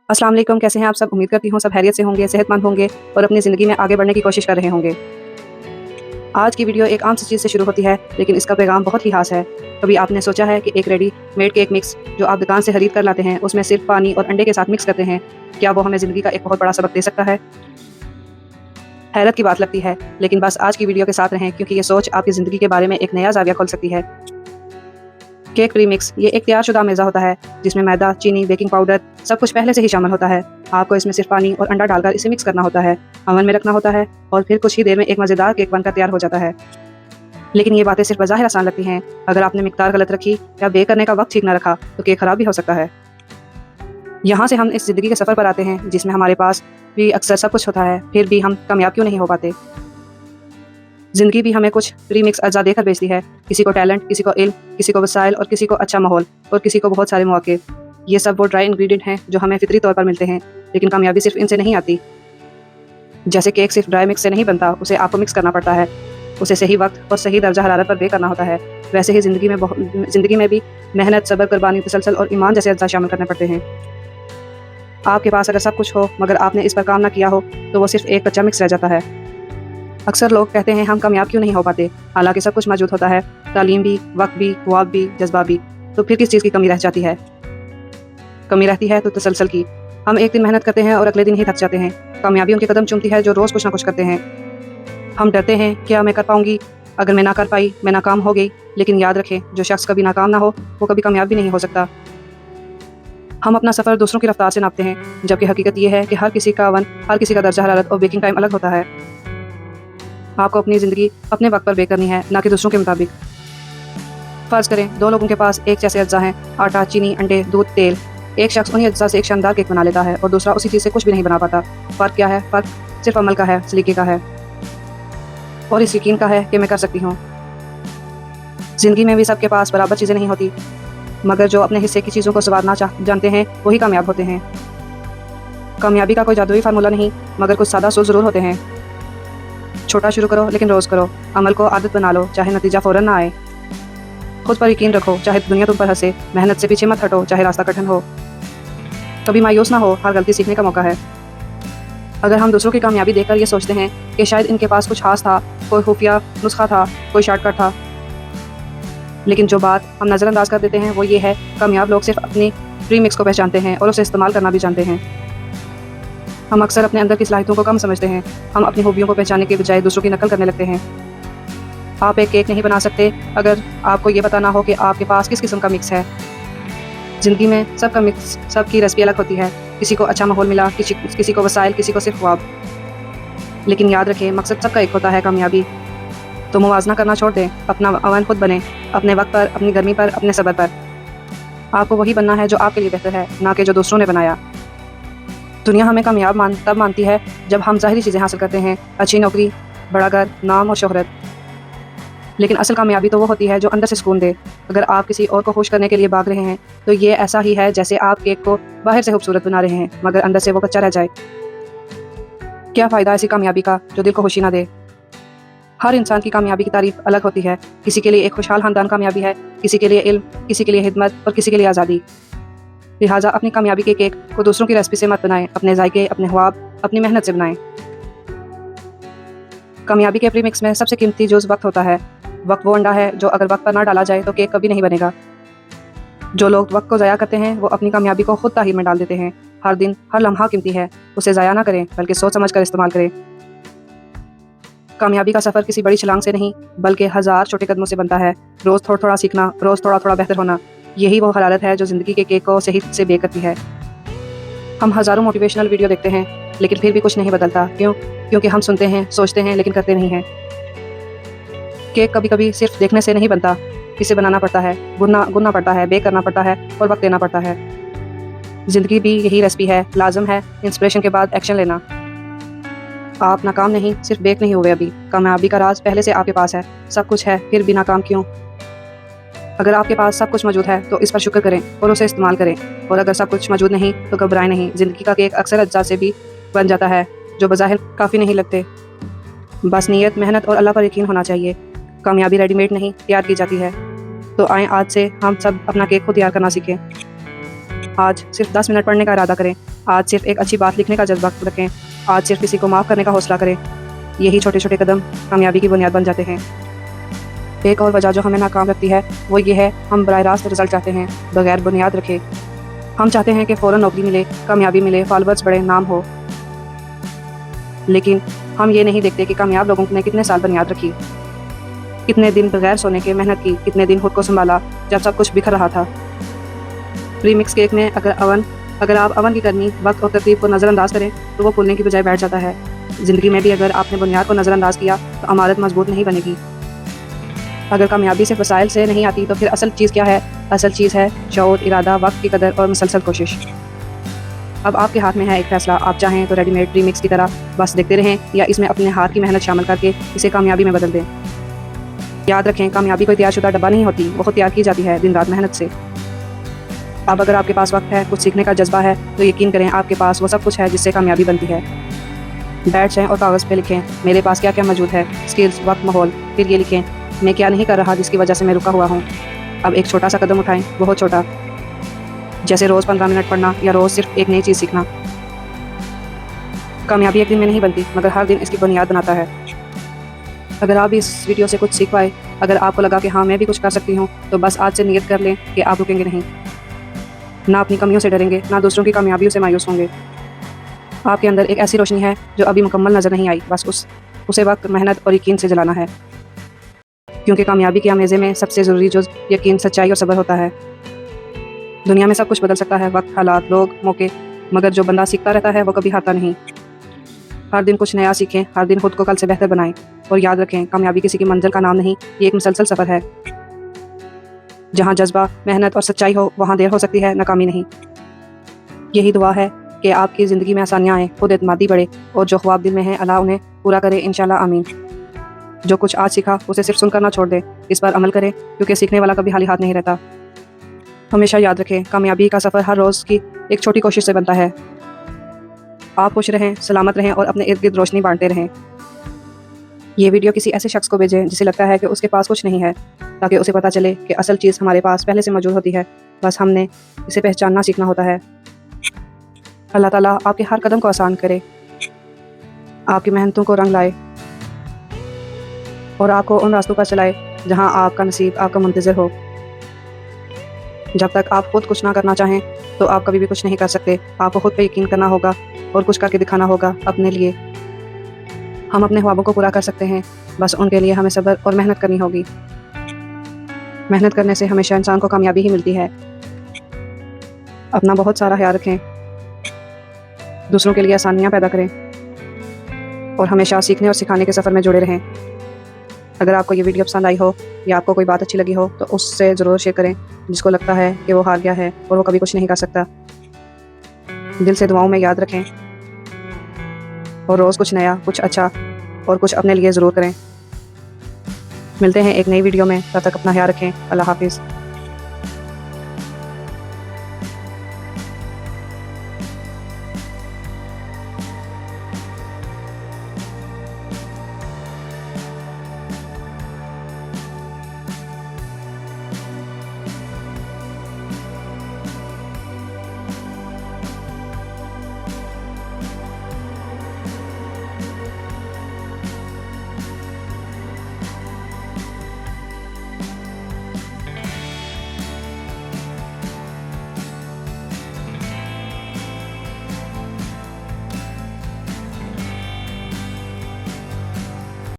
अस्सलाम वालेकुम, कैसे हैं आप सब? उम्मीद करती हूँ सब खैरियत से होंगे, सेहतमंद होंगे और अपनी ज़िंदगी में आगे बढ़ने की कोशिश कर रहे होंगे। आज की वीडियो एक आम सी चीज़ से शुरू होती है, लेकिन इसका पैगाम बहुत ही खास है। कभी आपने सोचा है कि एक रेडीमेड केक मिक्स जो आप दुकान से खरीद कर लाते हैं, उसमें सिर्फ पानी और अंडे के साथ मिक्स करते हैं, क्या वो हमें ज़िंदगी का एक बहुत बड़ा सबक दे सकता है? हैरत की बात लगती है, लेकिन बस आज की वीडियो के साथ रहें क्योंकि ये सोच आपकी ज़िंदगी के बारे में एक नया ज़ाविया खोल सकती है। केक प्रीमिक्स ये एक तैयारशुदा मेज़ा होता है जिसमें मैदा, चीनी, बेकिंग पाउडर सब कुछ पहले से ही शामिल होता है। आपको इसमें सिर्फ पानी और अंडा डालकर इसे मिक्स करना होता है, ओवन में रखना होता है और फिर कुछ ही देर में एक मज़ेदार केक बनकर तैयार हो जाता है। लेकिन ये बातें सिर्फ बज़ाहिर आसान लगती हैं। अगर आपने मिकदार गलत रखी या बेक करने का वक्त ठीक न रखा तो केक ख़राब भी हो सकता है। यहाँ से हम इस ज़िंदगी के सफ़र पर आते हैं जिसमें हमारे पास भी अक्सर सब कुछ होता है, फिर भी हम कामयाब क्यों नहीं हो पाते। ज़िंदगी भी हमें कुछ प्रीमिक्स अज्जा देकर बेचती है, किसी को टैलेंट, किसी को इल्म, किसी को वसाइल और किसी को अच्छा माहौल और किसी को बहुत सारे मौके। ये सब वो ड्राई इंग्रेडिएंट हैं जो हमें फितरी तौर पर मिलते हैं, लेकिन कामयाबी सिर्फ इनसे नहीं आती। जैसे केक सिर्फ ड्राई मिक्स से नहीं बनता, उसे आपको मिक्स करना पड़ता है, उसे सही वक्त और सही दर्जा हरारत पर बेक करना होता है। वैसे ही ज़िंदगी में भी मेहनत, सब्र, कुर्बानी, तसलसल और ईमान जैसे अज्जा शामिल करने पड़ते हैं। आपके पास अगर सब कुछ हो मगर आपने इस पर काम ना किया हो तो वो सिर्फ एक कच्चा मिक्स रह जाता है। अक्सर लोग कहते हैं हम कामयाब क्यों नहीं हो पाते, हालांकि सब कुछ मौजूद होता है, तालीम भी, वक्त भी, ख्वाब भी, जज्बा भी। तो फिर किस चीज़ की कमी रह जाती है? कमी रहती है तो तसलसल की। हम एक दिन मेहनत करते हैं और अगले दिन ही थक जाते हैं। कामयाबी उनके कदम चूमती है जो रोज़ कुछ ना कुछ करते हैं। हम डरते हैं क्या मैं कर पाऊंगी, अगर मैं ना कर पाई मैं नाकाम हो गई। लेकिन याद रखें, जो शख्स कभी नाकाम ना हो वो कभी कामयाब भी नहीं हो सकता। हम अपना सफ़र दूसरों की रफ्तार से नापते हैं, जबकि हकीकत ये है कि हर किसी का ओवन, हर किसी का दर्जा हरारत और बेकिंग टाइम अलग होता है। आपको अपनी ज़िंदगी अपने वक्त पर बेक करनी है, ना कि दूसरों के मुताबिक। फ़र्ज़ करें दो लोगों के पास एक जैसे अज्जा हैं, आटा, चीनी, अंडे, दूध, तेल। एक शख्स उन्हीं अज्जा से एक शानदार केक बना लेता है और दूसरा उसी चीज़ से कुछ भी नहीं बना पाता। फ़र्क क्या है? फ़र्क सिर्फ अमल का है, सलीके का है और इस यकीन का है कि मैं कर सकती हूँ। ज़िंदगी में भी सबके पास बराबर चीज़ें नहीं होती, मगर जो अपने हिस्से की चीज़ों को संवारना जानते हैं वही कामयाब होते हैं। कामयाबी का कोई जादुई फार्मूला नहीं, मगर कुछ सादा असूल ज़रूर होते हैं। छोटा शुरू करो लेकिन रोज़ करो। अमल को आदत बना लो, चाहे नतीजा फ़ौरन ना आए। खुद पर यकीन रखो, चाहे दुनिया तुम पर हंसे। मेहनत से पीछे मत हटो, चाहे रास्ता कठिन हो। कभी मायूस ना हो, हर गलती सीखने का मौका है। अगर हम दूसरों की कामयाबी देखकर ये सोचते हैं कि शायद इनके पास कुछ खास था, कोई खुफिया नुस्खा था, कोई शॉर्टकट था, लेकिन जो बात हम नज़रअंदाज कर देते हैं वो ये है, कामयाब लोग सिर्फ अपनी प्रीमिक्स को पहचानते हैं और उसे इस्तेमाल करना भी जानते हैं। हम अक्सर अपने अंदर की सलाहियतों को कम समझते हैं। हम अपनी खूबियों को पहचानने के बजाय दूसरों की नकल करने लगते हैं। आप एक केक नहीं बना सकते अगर आपको ये पता ना हो कि आपके पास किस किस्म का मिक्स है। ज़िंदगी में सबका मिक्स, सबकी रेसिपी अलग होती है। किसी को अच्छा माहौल मिला, किसी को वसाइल, किसी को सिर्फ ख्वाब। लेकिन याद रखें, मकसद सबका एक होता है, कामयाबी। तो मुवाजना करना छोड़ दें, अपना ओवन खुद बने, अपने वक्त पर, अपनी गर्मी पर, अपने सब्र पर। आपको वही बनना है जो आपके लिए बेहतर है, ना कि जो दूसरों ने बनाया। दुनिया हमें कामयाब तब मानती है जब हम ज़ाहिरी चीज़ें हासिल करते हैं, अच्छी नौकरी, बड़ा घर, नाम और शोहरत। लेकिन असल कामयाबी तो वो होती है जो अंदर से सुकून दे। अगर आप किसी और को खुश करने के लिए भाग रहे हैं तो ये ऐसा ही है जैसे आप केक को बाहर से खूबसूरत बना रहे हैं मगर अंदर से वो कच्चा रह जाए। क्या फ़ायदा ऐसी कामयाबी का जो दिल को खुशी ना दे। हर इंसान की कामयाबी की तारीफ अलग होती है। किसी के लिए एक खुशहाल ख़ानदान कामयाबी है, किसी के लिए इल्म, किसी के लिए हिदमत और किसी के लिए आज़ादी। लिहाजा अपनी कामयाबी के केक को दूसरों की रेसिपी से मत बनाएं, अपने जायके, अपने ख्वाब, अपनी मेहनत से बनाएं। कामयाबी के प्रीमिक्स में सबसे कीमती जुज़ वक्त होता है। वक्त वो अंडा है जो अगर वक्त पर ना डाला जाए तो केक कभी नहीं बनेगा। जो लोग वक्त को ज़ाया करते हैं वो अपनी कामयाबी को खुद ताहीर में डाल देते हैं। हर दिन, हर लम्हा कीमती है, उसे ज़ाया ना करें बल्कि सोच समझ कर इस्तेमाल करें। कामयाबी का सफ़र किसी बड़ी छलांग से नहीं बल्कि हज़ार छोटे कदमों से बनता है। रोज़ थोड़ा थोड़ा सीखना, रोज़ थोड़ा थोड़ा बेहतर होना, यही वो हरारत है जो ज़िंदगी के केक को सही से बेक करती है। हम हज़ारों मोटिवेशनल वीडियो देखते हैं लेकिन फिर भी कुछ नहीं बदलता। क्यों? क्योंकि हम सुनते हैं, सोचते हैं लेकिन करते नहीं हैं। केक कभी कभी सिर्फ देखने से नहीं बनता, इसे बनाना पड़ता है, गुनना पड़ता है, बेक करना पड़ता है और वक्त देना पड़ता है। ज़िंदगी भी यही रेसिपी है, लाजम है इंस्पिरेशन के बाद एक्शन लेना। आप नाकाम नहीं, सिर्फ बेक नहीं हुए अभी। कामयाबी का राज पहले से आपके पास है, सब कुछ है, फिर भी नाकाम क्यों? अगर आपके पास सब कुछ मौजूद है तो इस पर शुक्र करें और उसे इस्तेमाल करें, और अगर सब कुछ मौजूद नहीं तो घबराएं नहीं। ज़िंदगी का केक अक्सर अज्जा से भी बन जाता है जो बज़ाहिर काफ़ी नहीं लगते। बस नीयत, मेहनत और अल्लाह पर यकीन होना चाहिए। कामयाबी रेडीमेड नहीं, तैयार की जाती है। तो आएँ आज से हम सब अपना केक को तैयार करना सीखें। आज सिर्फ 10 मिनट पढ़ने का इरादा करें, آج صرف ایک اچھی بات لکھنے کا جذبہ رکھیں، آج صرف کسی کو معاف کرنے کا حوصلہ کریں۔ یہی چھوٹے چھوٹے قدم کامیابی کی بنیاد بن جاتے ہیں۔ ایک اور وجہ جو ہمیں ناکام رکھتی ہے وہ یہ ہے، ہم براہ راست رزلٹ چاہتے ہیں بغیر بنیاد رکھے۔ ہم چاہتے ہیں کہ فوراً نوکری ملے، کامیابی ملے، فالوورز بڑے، نام ہو، لیکن ہم یہ نہیں دیکھتے کہ کامیاب لوگوں نے کتنے سال بنیاد رکھی، کتنے دن بغیر سونے کے محنت کی، کتنے دن خود کو سنبھالا جب سب کچھ بکھر رہا تھا۔ پری مکس کیک میں اگر آپ اوون کی گرمی، وقت اور ترتیب کو نظر انداز کریں تو وہ پھولنے کی بجائے بیٹھ جاتا ہے۔ زندگی میں بھی اگر آپ نے بنیاد کو نظر انداز کیا تو عمارت مضبوط نہیں بنے گی۔ اگر کامیابی صرف وسائل سے نہیں آتی تو پھر اصل چیز کیا ہے؟ اصل چیز ہے شعور، ارادہ، وقت کی قدر اور مسلسل کوشش۔ اب آپ کے ہاتھ میں ہے ایک فیصلہ، آپ چاہیں تو ریڈی میڈ پری مکس کی طرح بس دیکھتے رہیں یا اس میں اپنے ہاتھ کی محنت شامل کر کے اسے کامیابی میں بدل دیں۔ یاد رکھیں، کامیابی کوئی تیار شدہ ڈبہ نہیں ہوتی، وہ خود تیار کی جاتی ہے دن رات محنت سے۔ اب اگر آپ کے پاس وقت ہے، کچھ سیکھنے کا جذبہ ہے، تو یقین کریں آپ کے پاس وہ سب کچھ ہے جس سے کامیابی بنتی ہے۔ بیٹھ جائیں اور کاغذ پہ لکھیں، میرے پاس کیا کیا موجود ہے، اسکلز، وقت، ماحول۔ پھر یہ لکھیں، میں کیا نہیں کر رہا جس کی وجہ سے میں رکا ہوا ہوں۔ اب ایک چھوٹا سا قدم اٹھائیں، بہت چھوٹا، جیسے روز 15 منٹ پڑھنا یا روز صرف ایک نئی چیز سیکھنا۔ کامیابی ایک دن میں نہیں بنتی، مگر ہر دن اس کی بنیاد بناتا ہے۔ اگر آپ اس ویڈیو سے کچھ سیکھ پائے، اگر آپ کو لگا کہ ہاں میں بھی کچھ کر سکتی ہوں، تو بس آج سے نیت کر لیں کہ آپ رکیں گے نہیں، نہ اپنی کمیوں سے ڈریں گے، نہ دوسروں کی کامیابیوں سے مایوس ہوں گے۔ آپ کے اندر ایک ایسی روشنی ہے جو ابھی مکمل نظر نہیں آئی، بس اسے وقت، محنت اور یقین سے جلانا ہے، کیونکہ کامیابی کے آمیزے میں سب سے ضروری جز یقین، سچائی اور صبر ہوتا ہے۔ دنیا میں سب کچھ بدل سکتا ہے، وقت، حالات، لوگ، موقع، مگر جو بندہ سیکھتا رہتا ہے وہ کبھی ہارتا نہیں۔ ہر دن کچھ نیا سیکھیں، ہر دن خود کو کل سے بہتر بنائیں، اور یاد رکھیں کامیابی کسی کی منزل کا نام نہیں، یہ ایک مسلسل سفر ہے۔ جہاں جذبہ، محنت اور سچائی ہو وہاں دیر ہو سکتی ہے، ناکامی نہیں۔ یہی دعا ہے کہ آپ کی زندگی میں آسانیاں آئیں، خود اعتمادی بڑھے، اور جو خواب دل میں ہیں اللہ انہیں پورا کرے انشاءاللہ، آمین۔ جو کچھ آج سیکھا اسے صرف سن کر نہ چھوڑ دیں، اس پر عمل کریں، کیونکہ سیکھنے والا کبھی خالی ہاتھ نہیں رہتا۔ ہمیشہ یاد رکھیں کامیابی کا سفر ہر روز کی ایک چھوٹی کوشش سے بنتا ہے۔ آپ خوش رہیں، سلامت رہیں اور اپنے ارد گرد روشنی بانٹتے رہیں۔ یہ ویڈیو کسی ایسے شخص کو بھیجیں جسے لگتا ہے کہ اس کے پاس کچھ نہیں ہے، تاکہ اسے پتہ چلے کہ اصل چیز ہمارے پاس پہلے سے موجود ہوتی ہے، بس ہم نے اسے پہچاننا سیکھنا ہوتا ہے۔ اللہ تعالیٰ آپ کے ہر قدم کو آسان کرے، آپ کی محنتوں کو رنگ لائے، اور آپ کو ان راستوں پر چلائے جہاں آپ کا نصیب آپ کا منتظر ہو۔ جب تک آپ خود کچھ نہ کرنا چاہیں تو آپ کبھی بھی کچھ نہیں کر سکتے۔ آپ کو خود پہ یقین کرنا ہوگا اور کچھ کر کے دکھانا ہوگا اپنے لیے۔ ہم اپنے خوابوں کو پورا کر سکتے ہیں، بس ان کے لیے ہمیں صبر اور محنت کرنی ہوگی۔ محنت کرنے سے ہمیشہ انسان کو کامیابی ہی ملتی ہے۔ اپنا بہت سارا خیال رکھیں، دوسروں کے لیے آسانیاں پیدا کریں، اور ہمیشہ سیکھنے اور سکھانے کے سفر میں جڑے رہیں۔ اگر آپ کو یہ ویڈیو پسند آئی ہو یا آپ کو کوئی بات اچھی لگی ہو تو اس سے ضرور شیئر کریں جس کو لگتا ہے کہ وہ ہار گیا ہے اور وہ کبھی کچھ نہیں کر سکتا۔ دل سے دعاؤں میں یاد رکھیں، اور روز کچھ نیا، کچھ اچھا اور کچھ اپنے لیے ضرور کریں۔ ملتے ہیں ایک نئی ویڈیو میں، تب تک اپنا خیال رکھیں۔ اللہ حافظ۔